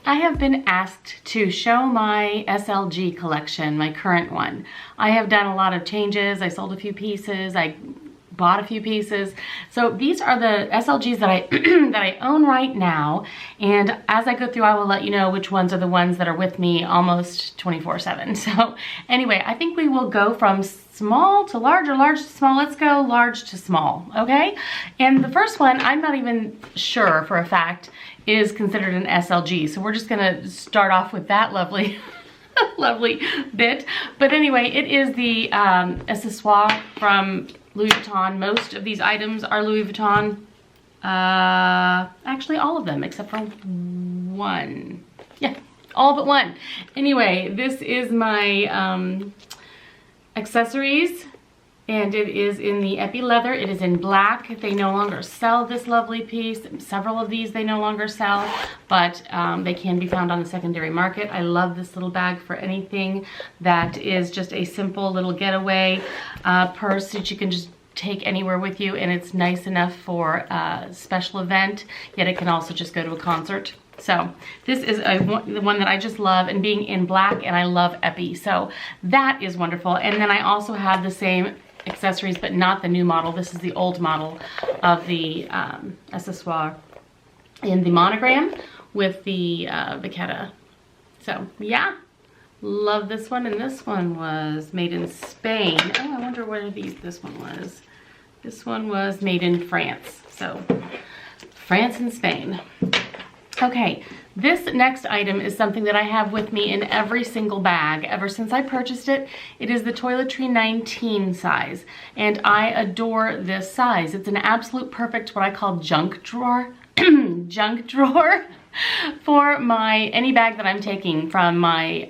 I have been asked to show my SLG collection, my current one. I have done a lot of changes. I sold a few pieces. I bought a few pieces. So these are the SLGs that I that I own right now. And as I go through, I will let you know which ones are the ones that are with me almost 24/7. So anyway, I think we will go from small to large or large to small. Let's go large to small, okay? And the first one, I'm not even sure for a fact, is considered an SLG. So we're just gonna start off with that lovely lovely bit. But anyway, it is the accessoire from Louis Vuitton. Most of these items are Louis Vuitton. Actually, all of them except for one. Yeah, all but one. Anyway, this is my accessories, and it is in the epi leather. It is in black. They no longer sell this lovely piece. Several of these they no longer sell, but they can be found on the secondary market. I love this little bag for anything that is just a simple little getaway purse that you can just take anywhere with you, and it's nice enough for a special event, yet it can also just go to a concert. So this is the one that I just love, and being in black, and I love epi, so that is wonderful. And then I also have the same accessories, but not the new model. This is the old model of the accessoire in the monogram with the Victorine. So yeah, love this one. And this one was made in Spain. Oh, I wonder where this one was. This one was made in France. So France and Spain. Okay, this next item is something that I have with me in every single bag ever since I purchased it. It is the Toiletry 19 size, and I adore this size. It's an absolute perfect, what I call junk drawer, junk drawer for any bag that I'm taking from my,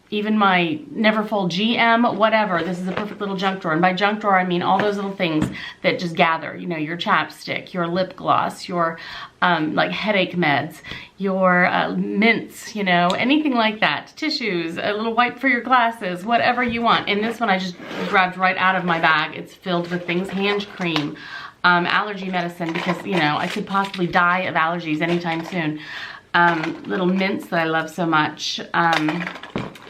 even my Neverfull GM, whatever. This is a perfect little junk drawer. And by junk drawer, I mean all those little things that just gather, you know, your chapstick, your lip gloss, your like headache meds, your mints, you know, anything like that. Tissues, a little wipe for your glasses, whatever you want. And this one I just grabbed right out of my bag. It's filled with things, hand cream, allergy medicine, because, you know, I could possibly die of allergies anytime soon. Little mints that I love so much.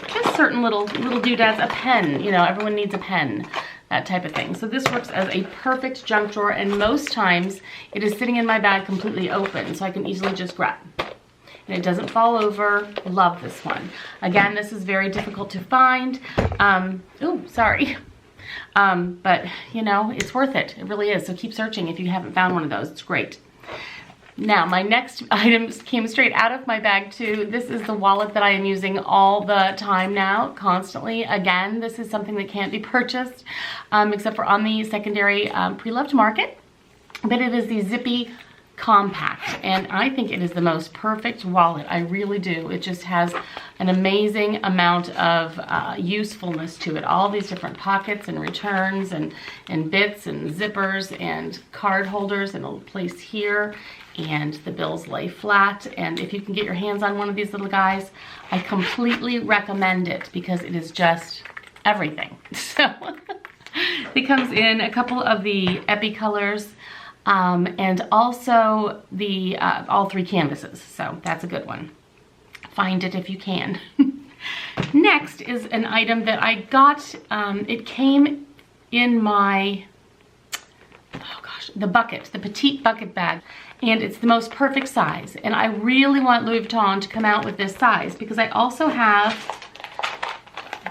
Just certain little doodads, a pen, you know, everyone needs a pen, that type of thing. So this works as a perfect junk drawer, and most times it is sitting in my bag completely open, so I can easily just grab. And it doesn't fall over. Love this one. Again, this is very difficult to find. Oh, sorry. But, you know, it's worth it. It really is. So keep searching if you haven't found one of those. It's great. Now, my next item came straight out of my bag too. This is the wallet that I am using all the time now, constantly. Again, this is something that can't be purchased except for on the secondary pre-loved market. But it is the Zippy Compact, and I think it is the most perfect wallet. I really do. It just has an amazing amount of usefulness to it. All these different pockets and returns and bits and zippers and card holders, and a little place here, and the bills lay flat. And if you can get your hands on one of these little guys, I completely recommend it because it is just everything. So it comes in a couple of the epi colors, and also the all three canvases, so that's a good one. Find it if you can. Next is an item that I got. It came in my, oh gosh, the bucket, the Petite bucket bag, and it's the most perfect size. And I really want Louis Vuitton to come out with this size because I also have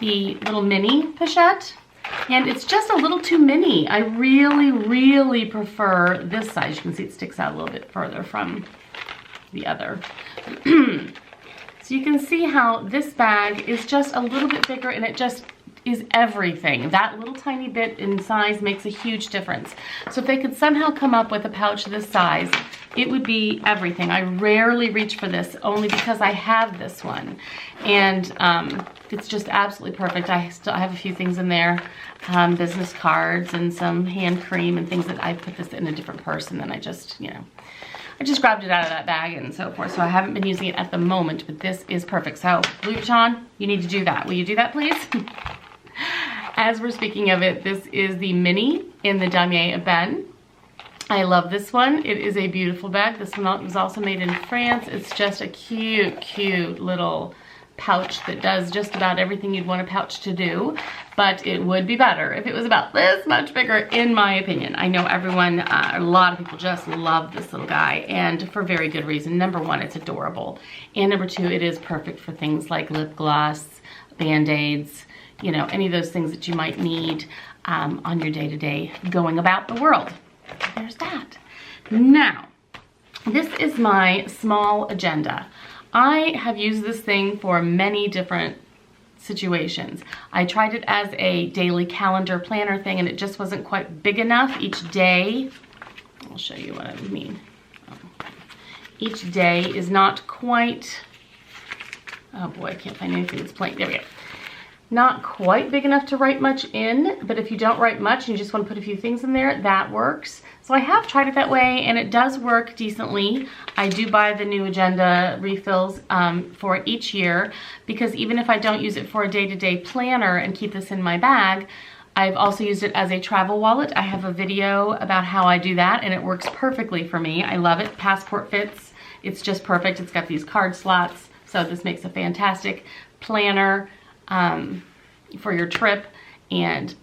the little mini pochette. And it's just a little too mini. I really, really prefer this size. You can see it sticks out a little bit further from the other. So you can see how this bag is just a little bit bigger, and it just is everything. That little tiny bit in size makes a huge difference. So if they could somehow come up with a pouch this size, it would be everything. I rarely reach for this only because I have this one. And it's just absolutely perfect. I still have a few things in there, business cards and some hand cream and things that I put this in a different purse, and then I just, you know, I just grabbed it out of that bag and so forth. So I haven't been using it at the moment, but this is perfect. So Louis Vuitton, you need to do that. Will you do that, please? As we're speaking of it, this is the mini in the Damier Ebene. I love this one. It is a beautiful bag. This one was also made in France. It's just a cute, cute little pouch that does just about everything you'd want a pouch to do, but it would be better if it was about this much bigger, in my opinion. I know everyone, a lot of people just love this little guy, and for very good reason. Number one, it's adorable, and number two, it is perfect for things like lip gloss, Band-Aids, you know, any of those things that you might need on your day-to-day going about the world. There's that. Now, this is my small agenda. I have used this thing for many different situations. I tried it as a daily calendar planner thing, and it just wasn't quite big enough each day. I'll show you what I mean. Each day is not quite, oh boy, I can't find anything that's plain. There we go. Not quite big enough to write much in, but if you don't write much and you just want to put a few things in there, that works. So I have tried it that way, and it does work decently. I do buy the new agenda refills for each year, because even if I don't use it for a day-to-day planner and keep this in my bag, I've also used it as a travel wallet. I have a video about how I do that, and it works perfectly for me. I love it. Passport fits. It's just perfect. It's got these card slots, so this makes a fantastic planner for your trip, and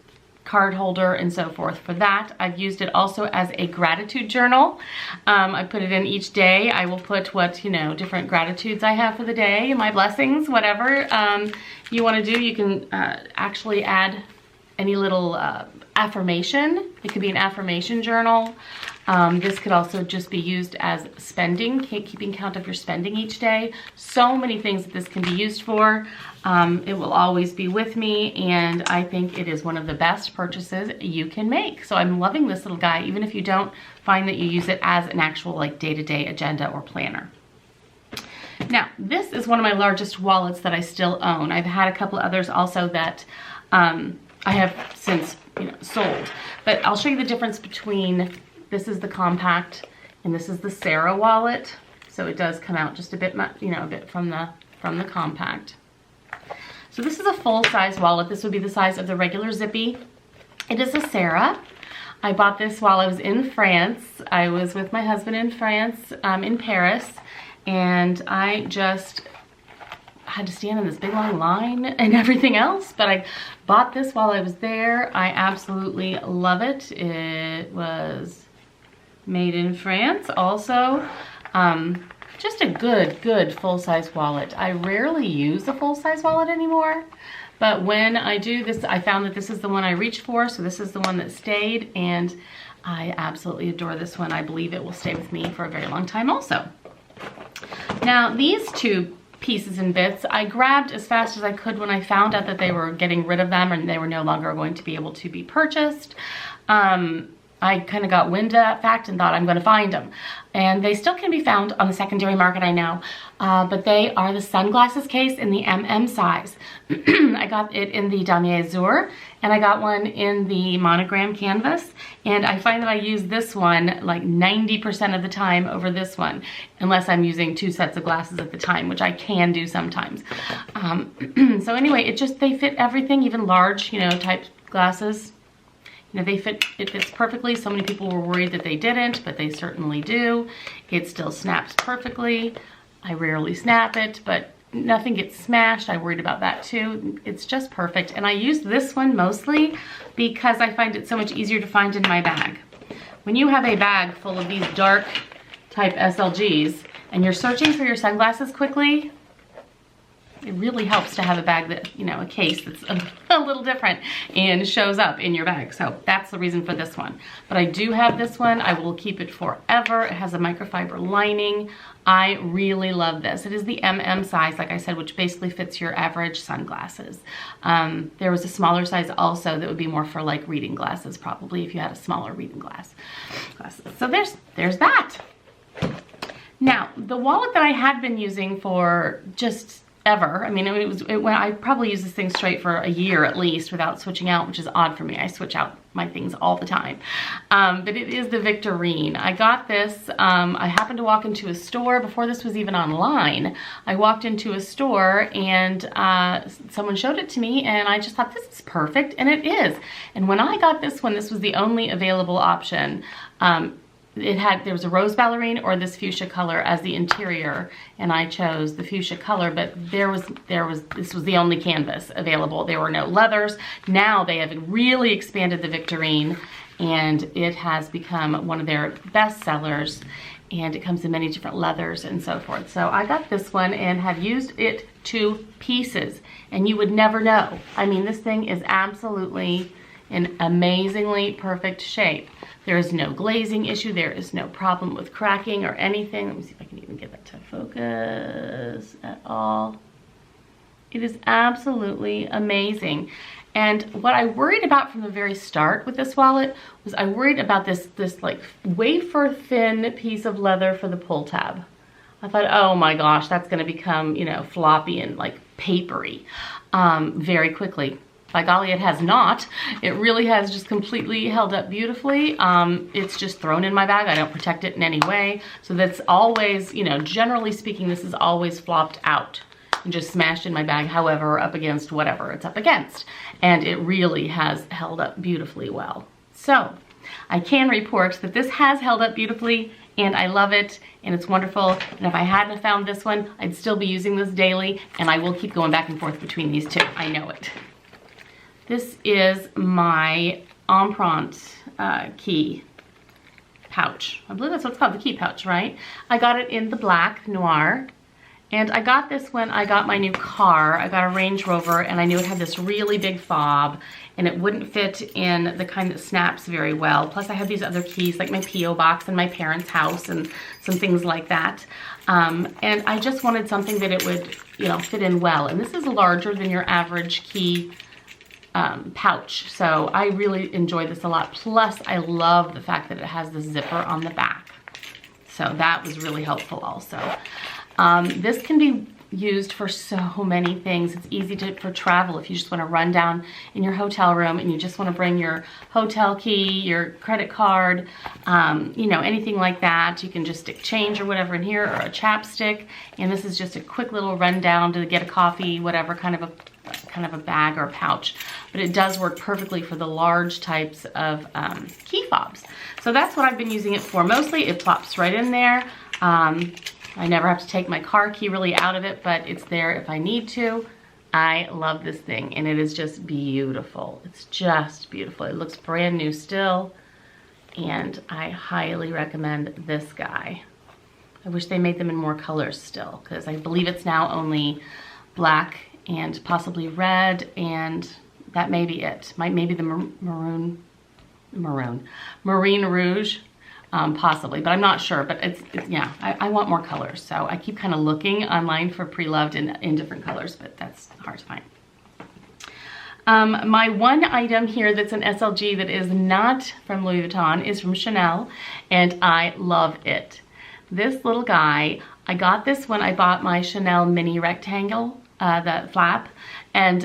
card holder and so forth for that. I've used it also as a gratitude journal. I put it in each day. I will put what, you know, different gratitudes I have for the day, my blessings, whatever you want to do. You can actually add any little affirmation. It could be an affirmation journal. This could also just be used as spending, keeping count of your spending each day. So many things that this can be used for. It will always be with me, and I think it is one of the best purchases you can make. So I'm loving this little guy, even if you don't find that you use it as an actual like day-to-day agenda or planner. Now, this is one of my largest wallets that I still own. I've had a couple others also that I have since, you know, sold. But I'll show you the difference between, this is the compact and this is the Sarah wallet. So it does come out just a bit, you know, a bit from the compact. So this is a full-size wallet. This would be the size of the regular zippy. It is a Sarah. I bought this while I was in France. I was with my husband in France, in Paris, and I just had to stand in this big long line and everything else, but I bought this while I was there. I absolutely love it. It was made in France also. Just a good full-size wallet. I rarely use a full-size wallet anymore, but when I do this, I found that this is the one I reached for, so this is the one that stayed, and I absolutely adore this one. I believe it will stay with me for a very long time also. Now, these two pieces and bits I grabbed as fast as I could when I found out that they were getting rid of them and they were no longer going to be able to be purchased. I kind of got wind of that fact and thought I'm going to find them. And they still can be found on the secondary market, I know. But they are the sunglasses case in the MM size. I got it in the Damier Azur, and I got one in the monogram canvas. And I find that I use this one like 90% of the time over this one, unless I'm using two sets of glasses at the time, which I can do sometimes. So anyway, they fit everything, even large, you know, type glasses. You know, it fits perfectly. So many people were worried that they didn't, but they certainly do. It still snaps perfectly. I rarely snap it, but nothing gets smashed. I worried about that too. It's just perfect. And I use this one mostly because I find it so much easier to find in my bag. When you have a bag full of these dark type SLGs and you're searching for your sunglasses quickly, it really helps to have a bag that, you know, a case that's a little different and shows up in your bag. So that's the reason for this one. But I do have this one. I will keep it forever. It has a microfiber lining. I really love this. It is the MM size, like I said, which basically fits your average sunglasses. There was a smaller size also that would be more for like reading glasses, probably, if you had a smaller reading glasses. So there's that. Now, the wallet that I had been using for just ever. I mean, I probably use this thing straight for a year at least without switching out, which is odd for me. I switch out my things all the time. But it is the Victorine. I got this, I happened to walk into a store before this was even online. I walked into a store and someone showed it to me and I just thought, this is perfect, and it is. And when I got this one, this was the only available option. there was a rose ballerine or this fuchsia color as the interior, and I chose the fuchsia color, but this was the only canvas available. There were no leathers. Now they have really expanded the Victorine, and it has become one of their best sellers, and it comes in many different leathers and so forth. So I got this one and have used it to pieces, and you would never know. I mean, this thing is absolutely in amazingly perfect shape. There is no glazing issue. There is no problem with cracking or anything. Let me see if I can even get that to focus at all. It is absolutely amazing. And what I worried about from the very start with this wallet was I worried about this like wafer thin piece of leather for the pull tab. I thought, oh my gosh, that's gonna become, you know, floppy and like papery very quickly. By golly, it has not. It really has just completely held up beautifully. It's just thrown in my bag. I don't protect it in any way. So that's always, you know, generally speaking, this is always flopped out and just smashed in my bag, however, up against whatever it's up against. And it really has held up beautifully well. So I can report that this has held up beautifully, and I love it, and it's wonderful. And if I hadn't found this one, I'd still be using this daily, and I will keep going back and forth between these two. I know it. This is my Empreinte key pouch. I believe that's what it's called, the key pouch, right? I got it in the black noir. And I got this when I got my new car. I got a Range Rover, and I knew it had this really big fob, and it wouldn't fit in the kind that snaps very well. Plus I had these other keys, like my P.O. box and my parents' house and some things like that. And I just wanted something that it would, you know, fit in well. And this is larger than your average key pouch. So I really enjoy this a lot. Plus I love the fact that it has the zipper on the back. So that was really helpful also. This can be used for so many things. It's easy for travel if you just want to run down in your hotel room and you just want to bring your hotel key, your credit card, you know, anything like that. You can just stick change or whatever in here, or a chapstick. And this is just a quick little rundown to get a coffee, whatever, kind of a bag or a pouch. But it does work perfectly for the large types of key fobs. So that's what I've been using it for. Mostly it plops right in there. I never have to take my car key really out of it, but it's there if I need to. I love this thing, and it is just beautiful. It's just beautiful. It looks brand new still, and I highly recommend this guy. I wish they made them in more colors still, because I believe it's now only black and possibly red, and that may be it. Maybe the Marine Rouge. Possibly, but I'm not sure. But it's yeah, I want more colors. So I keep kind of looking online for pre-loved in different colors, but that's hard to find. My one item here that's an SLG that is not from Louis Vuitton is from Chanel, and I love it. This little guy, I got this when I bought my Chanel mini rectangle, the flap, and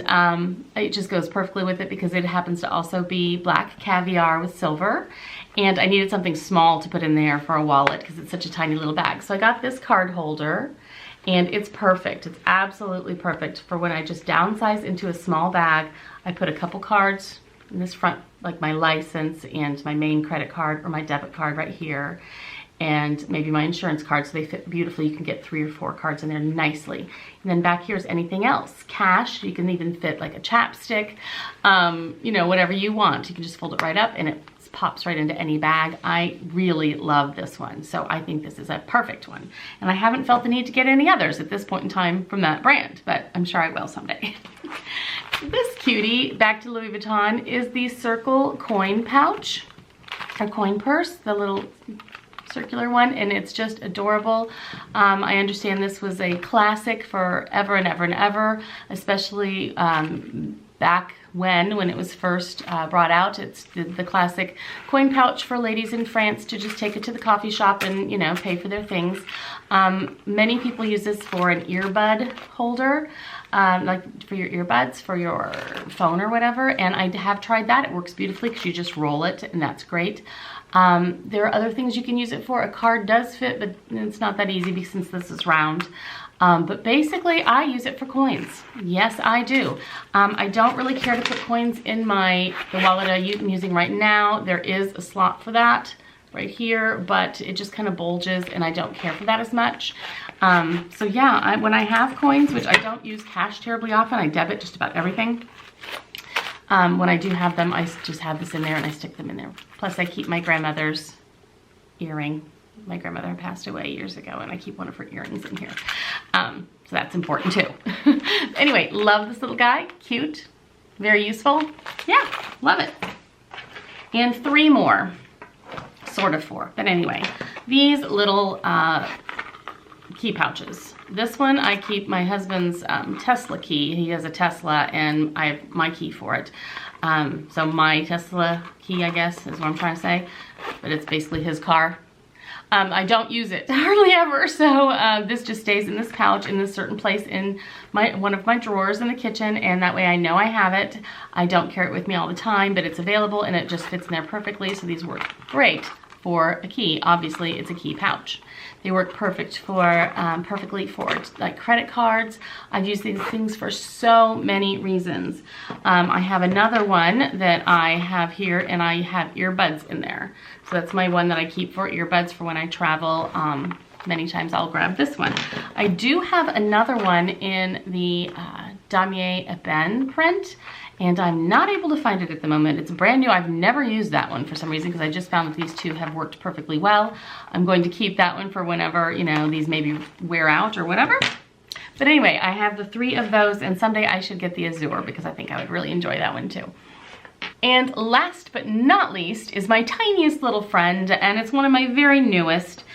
it just goes perfectly with it because it happens to also be black caviar with silver. And I needed something small to put in there for a wallet because it's such a tiny little bag. So I got this card holder, and it's perfect. It's absolutely perfect for when I just downsize into a small bag. I put a couple cards in this front, like my license and my main credit card or my debit card right here, and maybe my insurance card, so they fit beautifully. You can get 3 or 4 cards in there nicely. And then back here is anything else. Cash, you can even fit like a chapstick, you know, whatever you want. You can just fold it right up and it pops right into any bag. I really love this one. So I think this is a perfect one. And I haven't felt the need to get any others at this point in time from that brand, but I'm sure I will someday. This cutie, back to Louis Vuitton, is the Circle coin pouch, or coin purse, the little circular one, and it's just adorable. I understand this was a classic for ever and ever and ever, especially back when it was first brought out. It's the classic coin pouch for ladies in France to just take it to the coffee shop and, you know, pay for their things. Many people use this for an earbud holder, like for your earbuds, for your phone or whatever, and I have tried that. It works beautifully because you just roll it, and that's great. There are other things you can use it for. A card does fit, but it's not that easy since this is round. But basically, I use it for coins. Yes, I do. I don't really care to put coins in the wallet I'm using right now. There is a slot for that right here, but it just kind of bulges and I don't care for that as much. So yeah, when I have coins, which I don't use cash terribly often, I debit just about everything. When I do have them, I just have this in there and I stick them in there. Plus I keep my grandmother's earring. My grandmother passed away years ago and I keep one of her earrings in here. So that's important too. Anyway, love this little guy, cute, very useful. Yeah, love it. And 3 more, sort of 4, but anyway, these little key pouches. This one I keep my husband's Tesla key. He has a Tesla and I have my key for it. So my Tesla key, I guess, is what I'm trying to say, but it's basically his car. I don't use it hardly ever, so this just stays in this pouch in this certain place in one of my drawers in the kitchen, and that way I know I have it. I don't carry it with me all the time, but it's available and it just fits in there perfectly, so these work great for a key. Obviously, it's a key pouch. They work perfectly for like credit cards. I've used these things for so many reasons. I have another one that I have here, and I have earbuds in there. So that's my one that I keep for earbuds for when I travel. Many times I'll grab this one. I do have another one in the Damier Ebene print, and I'm not able to find it at the moment. It's brand new. I've never used that one for some reason because I just found that these two have worked perfectly well. I'm going to keep that one for whenever, you know, these maybe wear out or whatever. But anyway, I have the 3 of those, and someday I should get the Azure because I think I would really enjoy that one too. And last but not least is my tiniest little friend, and it's one of my very newest,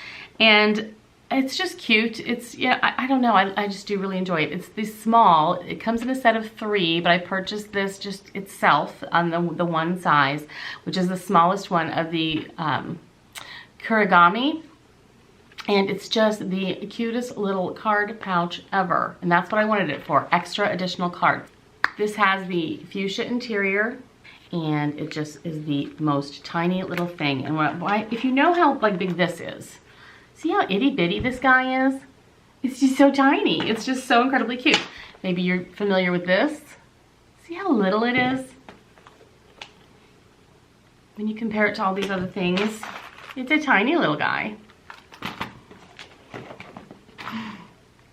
and it's just cute. It's, yeah, I don't know, I just do really enjoy it. It's this small, it comes in a set of 3, but I purchased this just itself on the one size, which is the smallest one of the Kurigami. And it's just the cutest little card pouch ever. And that's what I wanted it for, extra additional cards. This has the fuchsia interior, and it just is the most tiny little thing. And if you know how like big this is, see how itty bitty this guy is? It's just so tiny. It's just so incredibly cute. Maybe you're familiar with this. See how little it is? When you compare it to all these other things, it's a tiny little guy.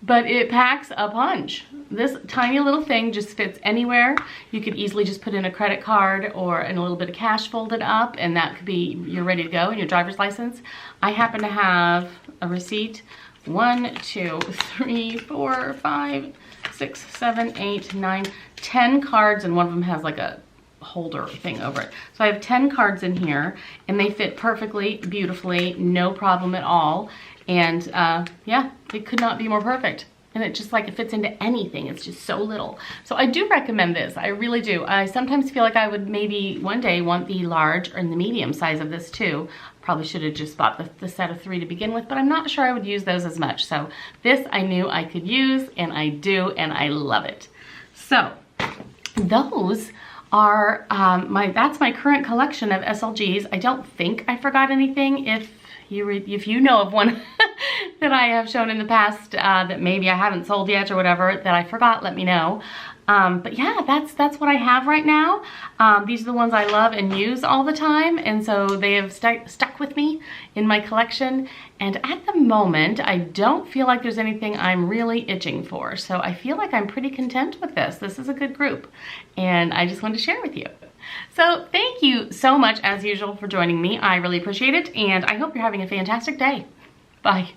But it packs a punch. This tiny little thing just fits anywhere. You could easily just put in a credit card or in a little bit of cash folded up, and that could be, you're ready to go, in your driver's license. I happen to have a receipt. 1, 2, 3, 4, 5, 6, 7, 8, 9, 10 cards, and one of them has like a holder thing over it. So I have 10 cards in here, and they fit perfectly, beautifully, no problem at all. And yeah, it could not be more perfect. And it just like, it fits into anything. It's just so little. So I do recommend this. I really do. I sometimes feel like I would maybe one day want the large or the medium size of this too. Probably should have just bought the set of 3 to begin with, but I'm not sure I would use those as much. So this I knew I could use, and I do, and I love it. So those are that's my current collection of SLGs. I don't think I forgot anything. If you know of one that I have shown in the past that maybe I haven't sold yet or whatever that I forgot, let me know. But yeah, that's what I have right now. These are the ones I love and use all the time, and so they have stuck with me in my collection. And at the moment, I don't feel like there's anything I'm really itching for. So I feel like I'm pretty content with this. This is a good group, and I just wanted to share with you. So thank you so much, as usual, for joining me. I really appreciate it, and I hope you're having a fantastic day. Bye.